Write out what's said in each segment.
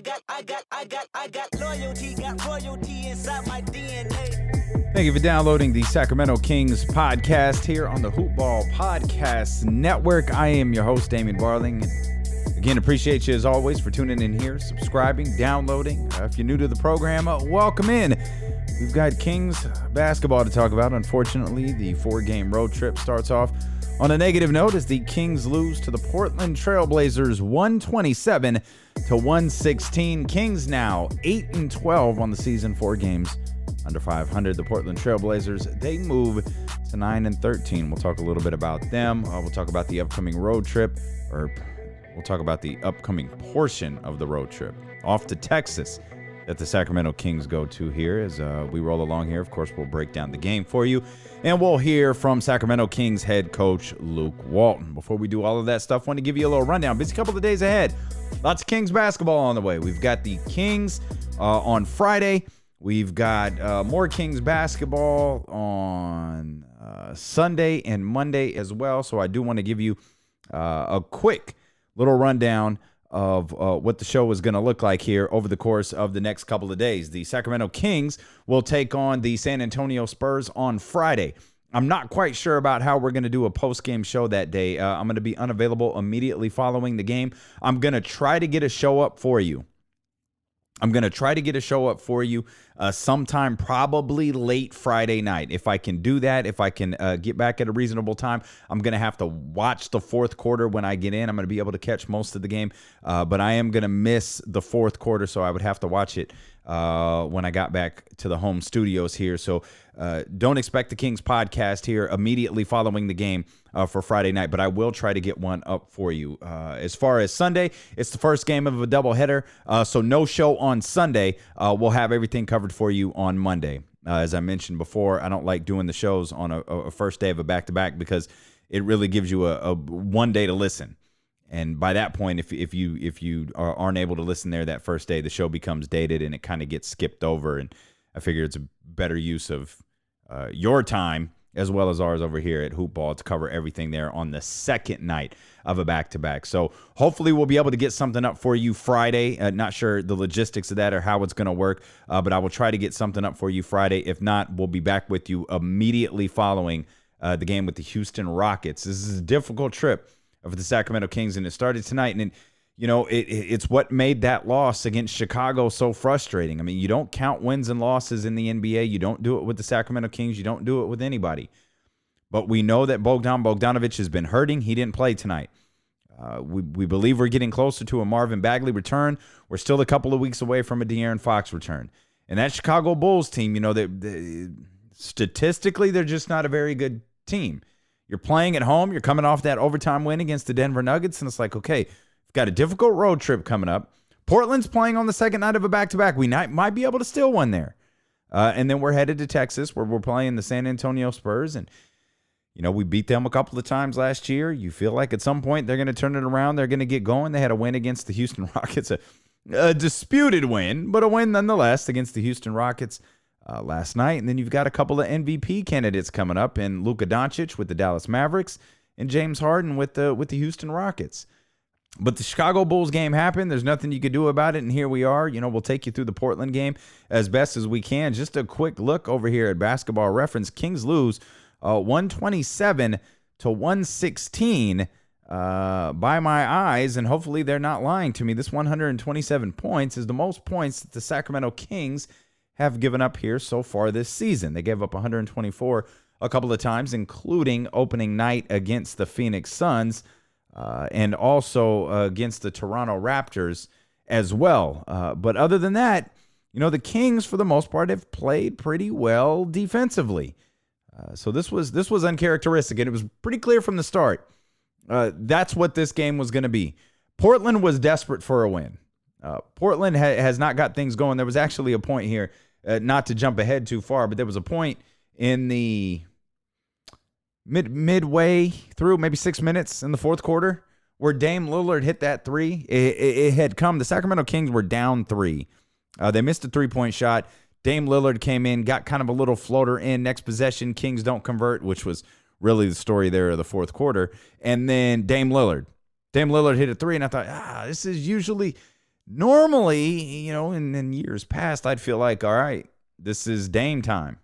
got loyalty, got royalty inside my DNA. Thank you for downloading the Sacramento Kings podcast here on the Hoopball Podcast Network. I am your host, Damian Barling. Again, appreciate you as always for tuning in here, subscribing, downloading. If you're new to the program, welcome in. We've got Kings basketball to talk about. Unfortunately, the 4-game road trip starts off on a negative note as the Kings lose to the Portland Trailblazers 127-116. Kings now 8-12 on the season, 4 games under 500. The Portland Trailblazers, they move to 9-13. We'll talk a little bit about them. We'll talk about the upcoming road trip, or we'll talk about the upcoming portion of the road trip off to Texas that the Sacramento Kings go to here. As we roll along here, of course, we'll break down the game for you, and we'll hear from Sacramento Kings head coach Luke Walton. Before we do all of that stuff, I want to give you a little rundown. Busy couple of days ahead. Lots of Kings basketball on the way. We've got the Kings on Friday. We've got more Kings basketball on Sunday and Monday as well. So I do want to give you a quick little rundown of what the show is going to look like here over the course of the next couple of days. The Sacramento Kings will take on the San Antonio Spurs on Friday. I'm not quite sure about how we're going to do a post-game show that day. I'm going to be unavailable immediately following the game. I'm going to try to get a show up for you. Sometime probably late Friday night. If I can do that, if I can get back at a reasonable time, I'm going to have to watch the fourth quarter when I get in. I'm going to be able to catch most of the game, but I am going to miss the fourth quarter, so I would have to watch it when I got back to the home studios here. So don't expect the Kings podcast here immediately following the game for Friday night, but I will try to get one up for you. As far as Sunday, it's the first game of a doubleheader, so no show on Sunday. We'll have everything covered for you on Monday. As I mentioned before, I don't like doing the shows on a first day of a back-to-back because it really gives you a one day to listen. And by that point, if you aren't able to listen there that first day, the show becomes dated and it kind of gets skipped over. And I figure it's a better use of your time as well as ours over here at Hoopball to cover everything there on the second night of a back-to-back. So hopefully we'll be able to get something up for you Friday. Not sure the logistics of that or how it's going to work, but I will try to get something up for you Friday. If not, we'll be back with you immediately following the game with the Houston Rockets. This is a difficult trip for the Sacramento Kings, and it started tonight. And you know, it's what made that loss against Chicago so frustrating. I mean, you don't count wins and losses in the NBA. You don't do it with the Sacramento Kings. You don't do it with anybody. But we know that Bogdanovic has been hurting. He didn't play tonight. We believe we're getting closer to a Marvin Bagley return. We're still a couple of weeks away from a De'Aaron Fox return. And that Chicago Bulls team, you know, statistically, they're just not a very good team. You're playing at home. You're coming off that overtime win against the Denver Nuggets, and it's like, okay, we've got a difficult road trip coming up. Portland's playing on the second night of a back-to-back. We might be able to steal one there. And then we're headed to Texas where we're playing the San Antonio Spurs, and you know, we beat them a couple of times last year. You feel like at some point they're going to turn it around. They're going to get going. They had a win against the Houston Rockets, a disputed win, but a win nonetheless against the Houston Rockets last night. And then you've got a couple of MVP candidates coming up in Luka Doncic with the Dallas Mavericks and James Harden with the Houston Rockets. But the Chicago Bulls game happened. There's nothing you could do about it, and here we are. You know, we'll take you through the Portland game as best as we can. Just a quick look over here at Basketball Reference. Kings lose 127-116 by my eyes, and hopefully they're not lying to me. This 127 points is the most points that the Sacramento Kings have given up here so far this season. They gave up 124 a couple of times, including opening night against the Phoenix Suns and also against the Toronto Raptors as well. But other than that, you know, the Kings, for the most part, have played pretty well defensively. So this was uncharacteristic, and it was pretty clear from the start. That's what this game was going to be. Portland was desperate for a win. Portland has not got things going. There was actually a point here, not to jump ahead too far, but there was a point in the midway through, maybe 6 minutes in the fourth quarter, where Dame Lillard hit that three. It had come. The Sacramento Kings were down 3. They missed a three-point shot. Dame Lillard came in, got kind of a little floater in. Next possession, Kings don't convert, which was really the story there of the fourth quarter. And then Dame Lillard hit a 3, and I thought, this is usually Normally, in years past, I'd feel like, all right, this is Dame time.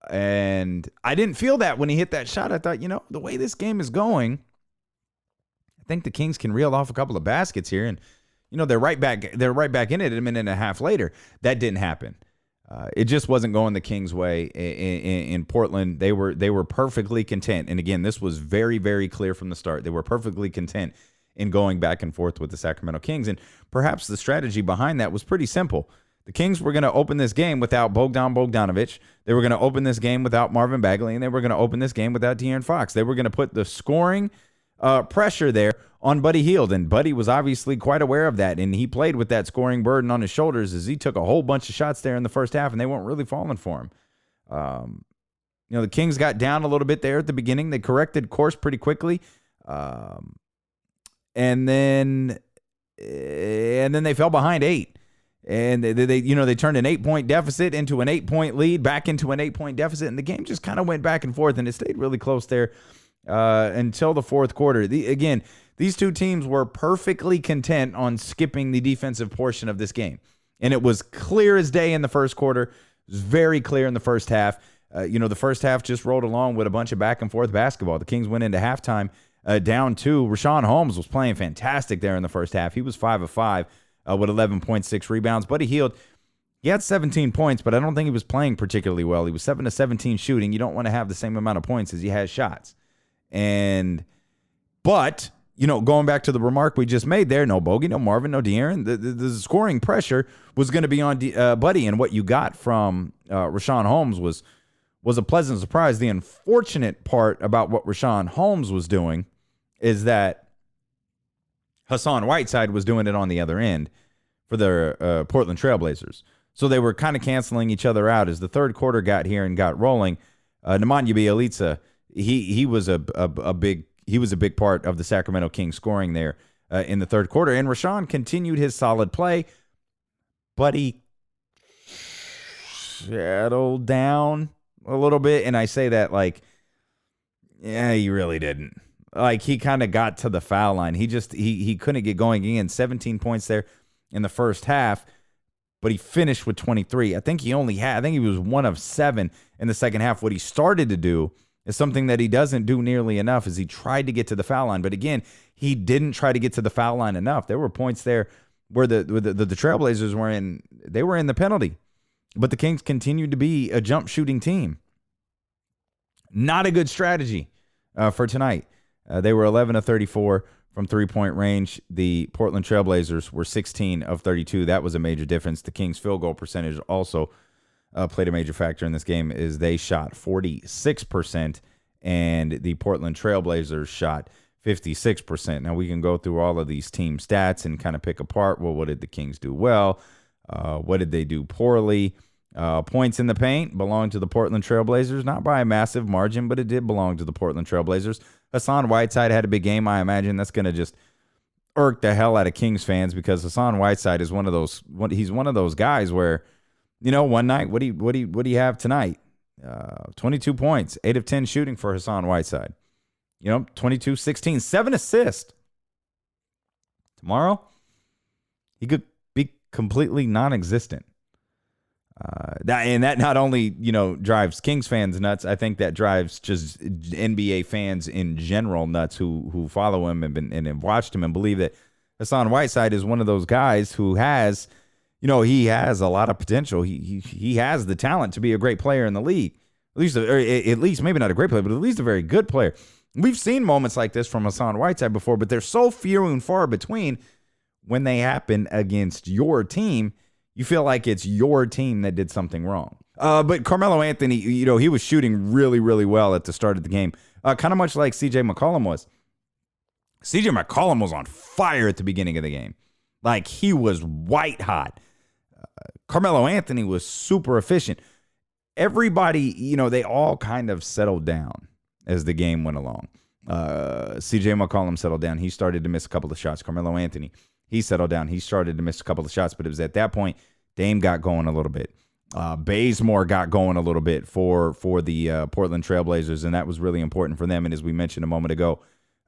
And I didn't feel that when he hit that shot. I thought, the way this game is going, I think the Kings can reel off a couple of baskets here. And, they're right back in it a minute and a half later. That didn't happen. It just wasn't going the Kings' way in Portland. They were perfectly content. And again, this was very, very clear from the start. They were perfectly content in going back and forth with the Sacramento Kings. And perhaps the strategy behind that was pretty simple. The Kings were going to open this game without Bogdanovich. They were going to open this game without Marvin Bagley, and they were going to open this game without De'Aaron Fox. They were going to put the scoring pressure there on Buddy Hield, and Buddy was obviously quite aware of that, and he played with that scoring burden on his shoulders as he took a whole bunch of shots there in the first half, and they weren't really falling for him. The Kings got down a little bit there at the beginning. They corrected course pretty quickly, and then they fell behind 8. And they turned an 8-point deficit into an 8-point lead, back into an 8-point deficit, and the game just kind of went back and forth, and it stayed really close there until the fourth quarter. Again, these two teams were perfectly content on skipping the defensive portion of this game, and it was clear as day in the first quarter. It was very clear in the first half. The first half just rolled along with a bunch of back and forth basketball. The Kings went into halftime down 2. Richaun Holmes was playing fantastic there in the first half. He was 5 of 5. With 11.6 rebounds. Buddy Hield, he had 17 points, but I don't think he was playing particularly well. He was 7 of 17 shooting. You don't want to have the same amount of points as he has shots. But going back to the remark we just made there, no Bogi, no Marvin, no De'Aaron. The scoring pressure was going to be on Buddy, and what you got from Richaun Holmes was a pleasant surprise. The unfortunate part about what Richaun Holmes was doing is that Hassan Whiteside was doing it on the other end for the Portland Trailblazers. So they were kind of canceling each other out as the third quarter got here and got rolling. Nemanja Bjelica, he was a big part of the Sacramento Kings scoring there in the third quarter. And Richaun continued his solid play, but he settled down a little bit. And I say that he really didn't. He kind of got to the foul line. He couldn't get going. Again, 17 points there in the first half, but he finished with 23. I think he was 1 of 7 in the second half. What he started to do is something that he doesn't do nearly enough, is he tried to get to the foul line. But again, he didn't try to get to the foul line enough. There were points there where the Trailblazers were in the penalty, but the Kings continued to be a jump shooting team. Not a good strategy for tonight. They were 11 of 34 from three-point range. The Portland Trailblazers were 16 of 32. That was a major difference. The Kings' field goal percentage also played a major factor in this game, as they shot 46%, and the Portland Trailblazers shot 56%. Now, we can go through all of these team stats and kind of pick apart, well, what did the Kings do well? What did they do poorly? Points in the paint belong to the Portland Trailblazers, not by a massive margin, but it did belong to the Portland Trailblazers. Hassan Whiteside had a big game. I imagine that's going to just irk the hell out of Kings fans, because Hassan Whiteside is he's one of those guys where, one night, what do you have tonight? 22 points, 8 of 10 shooting for Hassan Whiteside. 22, 16, 7 assists. Tomorrow, he could be completely non-existent. That not only drives Kings fans nuts, I think that drives just NBA fans in general nuts who follow him and have watched him and believe that Hassan Whiteside is one of those guys who has, he has a lot of potential. He has the talent to be a great player in the league, at least maybe not a great player, but at least a very good player. We've seen moments like this from Hassan Whiteside before, but they're so few and far between. When they happen against your team, you feel like it's your team that did something wrong. But Carmelo Anthony, he was shooting really, really well at the start of the game. Kind of much like C.J. McCollum was. C.J. McCollum was on fire at the beginning of the game. He was white hot. Carmelo Anthony was super efficient. Everybody, they all kind of settled down as the game went along. C.J. McCollum settled down. He started to miss a couple of shots. Carmelo Anthony, he settled down. He started to miss a couple of shots, but it was at that point Dame got going a little bit. Bazemore got going a little bit for the Portland Trailblazers, and that was really important for them. And as we mentioned a moment ago,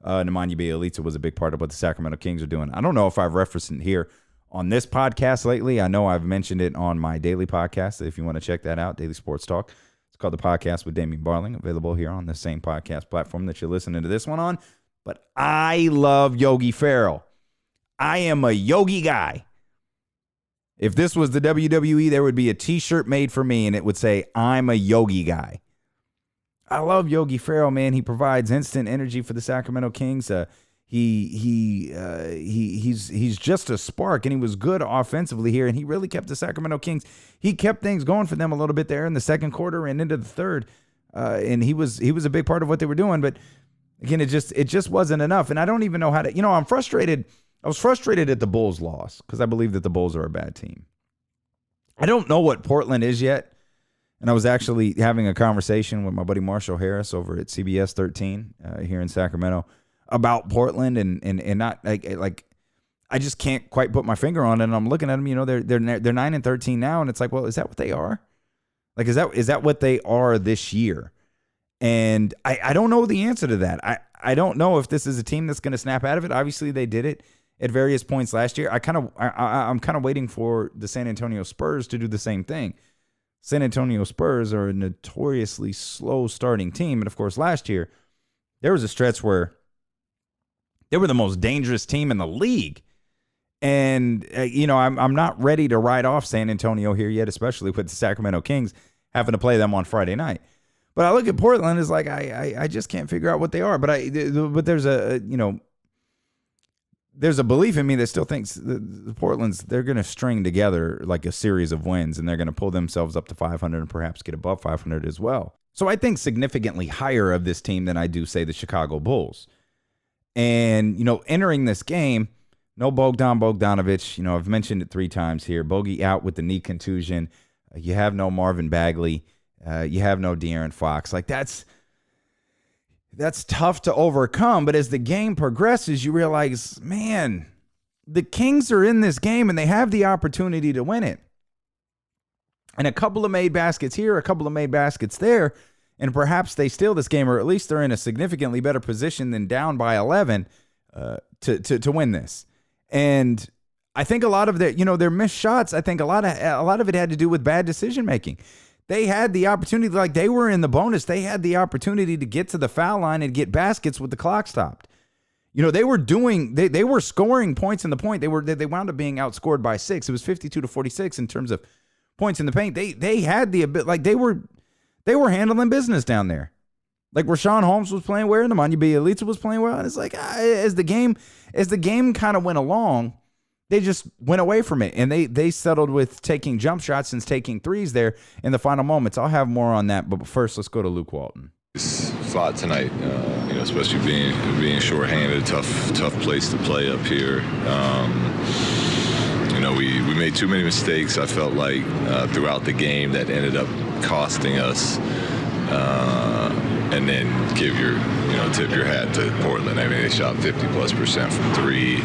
Nemanja Bjelica was a big part of what the Sacramento Kings are doing. I don't know if I've referenced it here on this podcast lately. I know I've mentioned it on my daily podcast. If you want to check that out, Daily Sports Talk. It's called The Podcast with Damian Barling, available here on the same podcast platform that you're listening to this one on. But I love Yogi Ferrell. I am a Yogi guy. If this was the WWE, there would be a t-shirt made for me, and it would say, I'm a Yogi guy. I love Yogi Ferrell, man. He provides instant energy for the Sacramento Kings. He's just a spark, and he was good offensively here, and he really kept the Sacramento Kings. He kept things going for them a little bit there in the second quarter and into the third, and he was a big part of what they were doing. But again, it just wasn't enough, and I don't even know how to. I'm frustrated. I was frustrated at the Bulls' loss because I believe that the Bulls are a bad team. I don't know what Portland is yet. And I was actually having a conversation with my buddy Marshall Harris over at CBS 13 here in Sacramento about Portland and not like I just can't quite put my finger on it. And I'm looking at them, they're 9-13 now, and it's like, well, is that what they are? Like, is that what they are this year? And I don't know the answer to that. I don't know if this is a team that's going to snap out of it. Obviously, they did it at various points last year. I'm kind of waiting for the San Antonio Spurs to do the same thing. San Antonio Spurs are a notoriously slow starting team. And, of course, last year, there was a stretch where they were the most dangerous team in the league. And, I'm not ready to write off San Antonio here yet, especially with the Sacramento Kings having to play them on Friday night. But I look at Portland, it's like I just can't figure out what they are. But there's there's a belief in me that still thinks the Portland's, they're going to string together like a series of wins, and they're going to pull themselves up to 500 and perhaps get above 500 as well. So I think significantly higher of this team than I do, say, the Chicago Bulls. And, entering this game, no Bogdanovich. I've mentioned it 3 times here. Bogi out with the knee contusion. You have no Marvin Bagley. You have no De'Aaron Fox. Like, that's tough to overcome, but as the game progresses, you realize, man, the Kings are in this game and they have the opportunity to win it. And a couple of made baskets here, a couple of made baskets there, and perhaps they steal this game, or at least they're in a significantly better position than down by 11 to win this. And I think a lot of their missed shots, I think a lot of it had to do with bad decision making. They had the opportunity, like they were in the bonus. They had the opportunity to get to the foul line and get baskets with the clock stopped. They were scoring points in the point. They wound up being outscored by 6. It was 52-46 in terms of points in the paint. They had the ability, like they were handling business down there. Like Richaun Holmes was playing well, and Nemanja Bjelica was playing well. And it's like as the game kind of went along, they just went away from it, and they settled with taking jump shots and taking threes there in the final moments. I'll have more on that, but first, let's go to Luke Walton. It's fought tonight, especially being shorthanded, tough place to play up here. We made too many mistakes. I felt like throughout the game that ended up costing us. And then tip your hat to Portland. I mean, they shot 50+% from 3.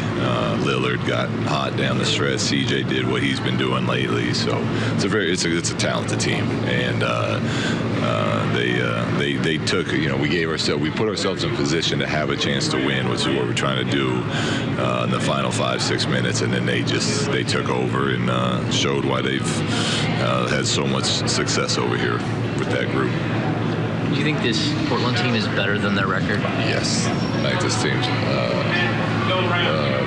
Lillard got hot down the stretch. CJ did what he's been doing lately. So it's a talented team, and they took. We put ourselves in position to have a chance to win, which is what we're trying to do in the final 5-6 minutes, and then they took over and showed why they've had so much success over here with that group. Do you think this Portland team is better than their record? Yes, I think this team's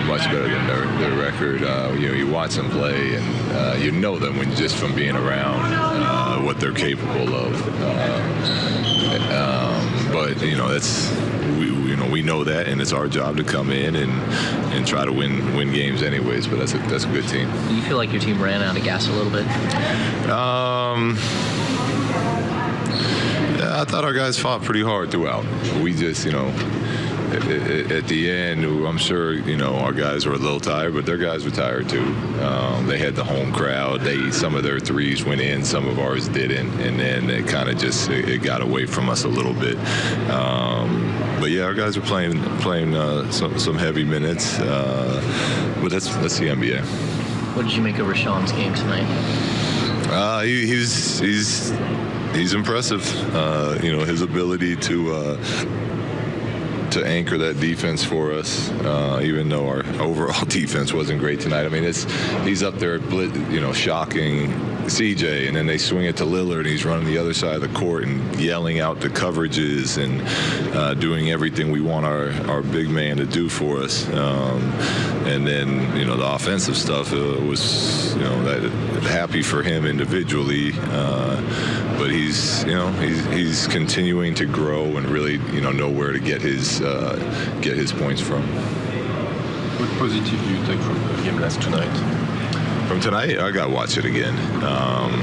much better than their record. You watch them play, and you know them just from being around what they're capable of. But we know that, and it's our job to come in and try to win games anyways. But that's a good team. Do you feel like your team ran out of gas a little bit? I thought our guys fought pretty hard throughout. We just, at the end, I'm sure, our guys were a little tired, but their guys were tired too. They had the home crowd. Some of their threes went in, some of ours didn't, and then it kind of it got away from us a little bit. But yeah, our guys were playing some heavy minutes, but that's the NBA. What did you make of Richaun's game tonight? He's impressive. His ability to to anchor that defense for us, even though our overall defense wasn't great tonight. I mean, he's up there, shocking CJ, and then they swing it to Lillard, and he's running the other side of the court and yelling out the coverages and doing everything we want our big man to do for us. And then, the offensive stuff was, happy for him individually, but he's continuing to grow and really, know where to get his points from. What positive do you take from the game last tonight? From tonight, I got to watch it again. I'm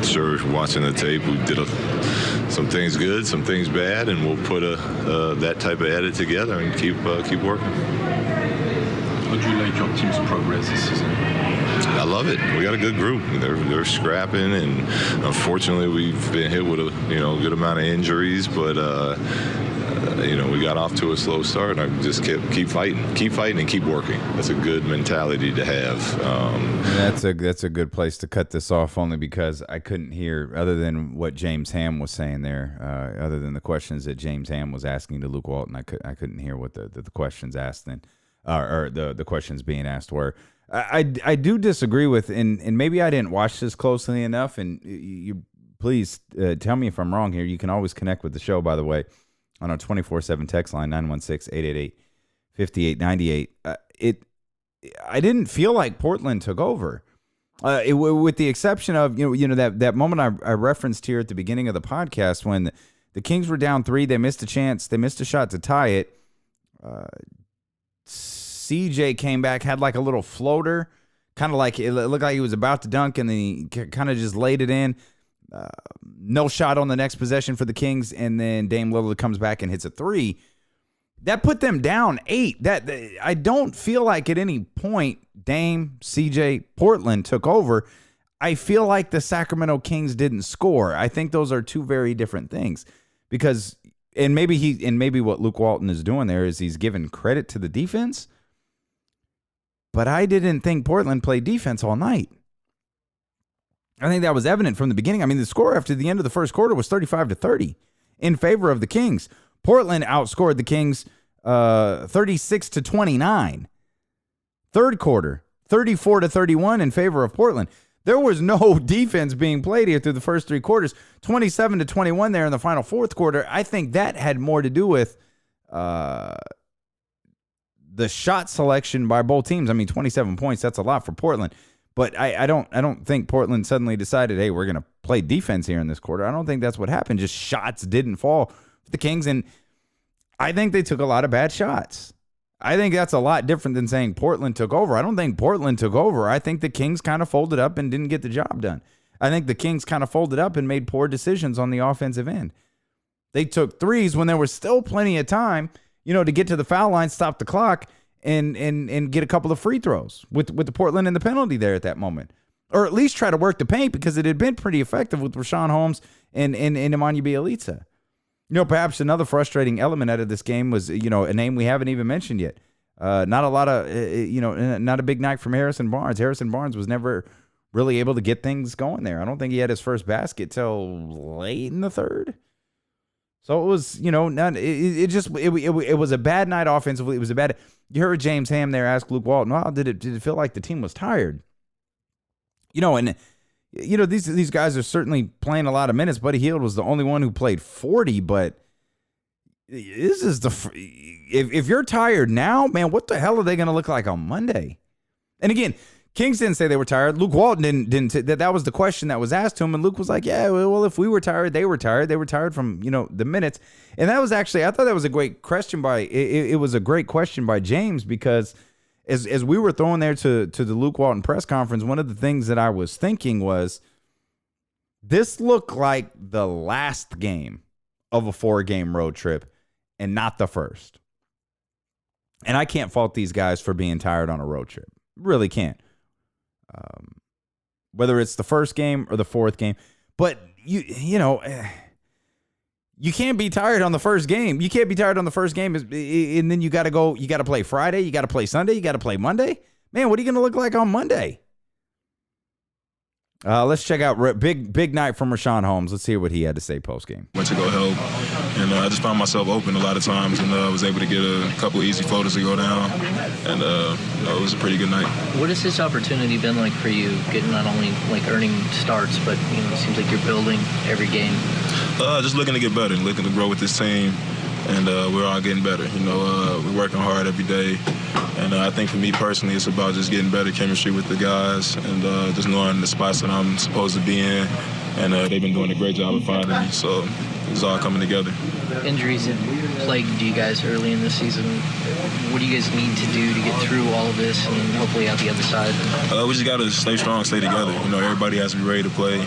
sure watching the tape, we did some things good, some things bad, and we'll put that type of edit together and keep working. How do you like your team's progress this season? I love it. We got a good group. They're scrapping, and unfortunately, we've been hit with a good amount of injuries, but we got off to a slow start, and I just keep fighting, and keep working. That's a good mentality to have. That's a good place to cut this off, only because I couldn't hear, other than what James Ham was saying there, other than the questions that James Ham was asking to Luke Walton, I couldn't hear what the questions asked then, or the questions being asked were. I do disagree with, and maybe I didn't watch this closely enough, and you please tell me if I'm wrong here. You can always connect with the show, by the way, on our 24/7 text line, 916-888-5898. I didn't feel like Portland took over, with the exception of that moment I referenced here at the beginning of the podcast when the Kings were down 3. They missed a chance. They missed a shot to tie it. CJ came back, had like a little floater, kind of like it looked like he was about to dunk, and then he kind of just laid it in. No shot on the next possession for the Kings, and then Dame Lillard comes back and hits a 3. That put them down 8. I don't feel like at any point Dame, CJ, Portland took over. I feel like the Sacramento Kings didn't score. I think those are two very different things, because maybe what Luke Walton is doing there is he's giving credit to the defense. But I didn't think Portland played defense all night. I think that was evident from the beginning. I mean, the score after the end of the first quarter was 35-30 in favor of the Kings. Portland outscored the Kings 36-29. Third quarter, 34-31 in favor of Portland. There was no defense being played here through the first 3 quarters. 27-21 there in the final fourth quarter. I think that had more to do with the shot selection by both teams. I mean, 27 points, that's a lot for Portland. But I don't think Portland suddenly decided, hey, we're going to play defense here in this quarter. I don't think that's what happened. Just shots didn't fall for the Kings, and I think they took a lot of bad shots. I think that's a lot different than saying Portland took over. I don't think Portland took over. I think the Kings kind of folded up and didn't get the job done. I think the Kings kind of folded up and made poor decisions on the offensive end. They took threes when there was still plenty of time, to get to the foul line, stop the clock, and get a couple of free throws with the Portland and the penalty there at that moment. Or at least try to work the paint, because it had been pretty effective with Richaun Holmes and Nemanja Bjelica. Perhaps another frustrating element out of this game was, a name we haven't even mentioned yet. Not a lot of, not a big night from Harrison Barnes. Harrison Barnes was never really able to get things going there. I don't think he had his first basket till late in the third. So it was, it was a bad night offensively. It was a bad. You heard James Ham there ask Luke Walton, well, did it feel like the team was tired? These guys are certainly playing a lot of minutes. Buddy Hield was the only one who played 40, but this is if you're tired now, man, what the hell are they going to look like on Monday? And again, Kings didn't say they were tired. Luke Walton didn't say that was the question that was asked to him, and Luke was like, yeah, well, if we were tired, they were tired. They were tired from, the minutes. And that was actually, I thought that was a great question it was a great question by James, because as we were throwing there to the Luke Walton press conference, one of the things that I was thinking was, this looked like the last game of a 4-game road trip and not the first. And I can't fault these guys for being tired on a road trip. Really can't. Whether it's the first game or the fourth game. But, you can't be tired on the first game. You can't be tired on the first game, and then you got to play Friday, you got to play Sunday, you got to play Monday. Man, what are you going to look like on Monday? Let's check out big night from Richaun Holmes. Let's hear what he had to say post game. Went to go help, and I just found myself open a lot of times, and was able to get a couple easy floaters to go down, and it was a pretty good night. What has this opportunity been like for you, getting not only like earning starts, but it seems like you're building every game? Just looking to get better, looking to grow with this team, and we're all getting better. We're working hard every day. And I think for me personally, it's about just getting better chemistry with the guys and just knowing the spots that I'm supposed to be in. And they've been doing a great job of finding me, so it's all coming together. Injuries that plagued you guys early in the season. What do you guys need to do to get through all of this and hopefully out the other side? We just got to stay strong, stay together. Everybody has to be ready to play.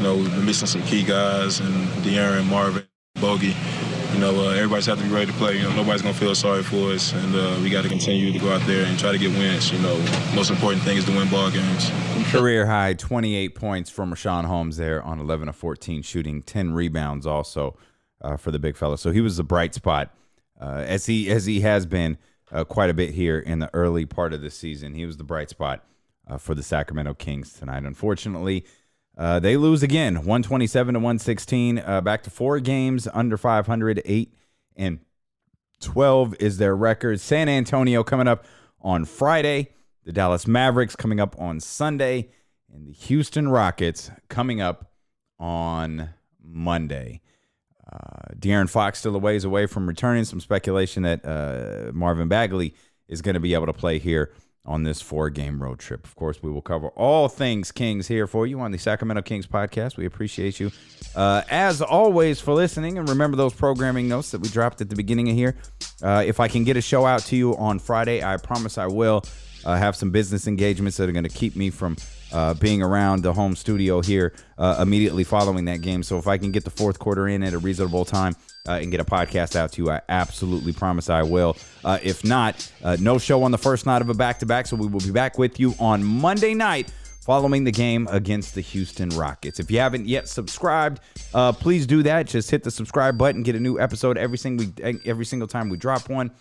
We've been missing some key guys, and De'Aaron, Marvin, Bogi. Everybody's have to be ready to play. Nobody's going to feel sorry for us, and we got to continue to go out there and try to get wins. Most important thing is to win ball games. Career high 28 points from Richaun Holmes there on 11 of 14 shooting, 10 rebounds also for the big fella. So he was the bright spot as he has been quite a bit here in the early part of the season. He was the bright spot for the Sacramento Kings tonight. Unfortunately, they lose again, 127 to 116, back to 4 games under 500, 8-12 is their record. San Antonio coming up on Friday, the Dallas Mavericks coming up on Sunday, and the Houston Rockets coming up on Monday. De'Aaron Fox still a ways away from returning. Some speculation that Marvin Bagley is going to be able to play here on this 4-game road trip. Of course, we will cover all things Kings here for you on the Sacramento Kings podcast. We appreciate you, as always, for listening. And remember those programming notes that we dropped at the beginning of here. If I can get a show out to you on Friday, I promise I will. Have some business engagements that are going to keep me from being around the home studio here immediately following that game. So if I can get the fourth quarter in at a reasonable time and get a podcast out to you, I absolutely promise I will. If not, no show on the first night of a back-to-back, so we will be back with you on Monday night following the game against the Houston Rockets. If you haven't yet subscribed, please do that. Just hit the subscribe button, get a new episode every single time we drop one.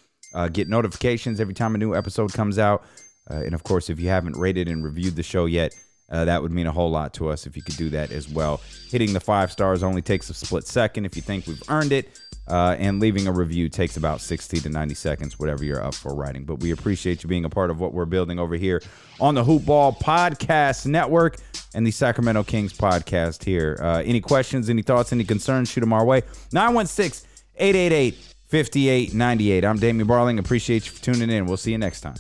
Get notifications every time a new episode comes out. And, of course, if you haven't rated and reviewed the show yet, that would mean a whole lot to us if you could do that as well. Hitting the 5 stars only takes a split second if you think we've earned it. And leaving a review takes about 60 to 90 seconds, whatever you're up for writing. But we appreciate you being a part of what we're building over here on the Hoop Ball Podcast Network and the Sacramento Kings podcast here. Any questions, any thoughts, any concerns, shoot them our way. 916-888-5898. I'm Damian Barling. Appreciate you for tuning in. We'll see you next time.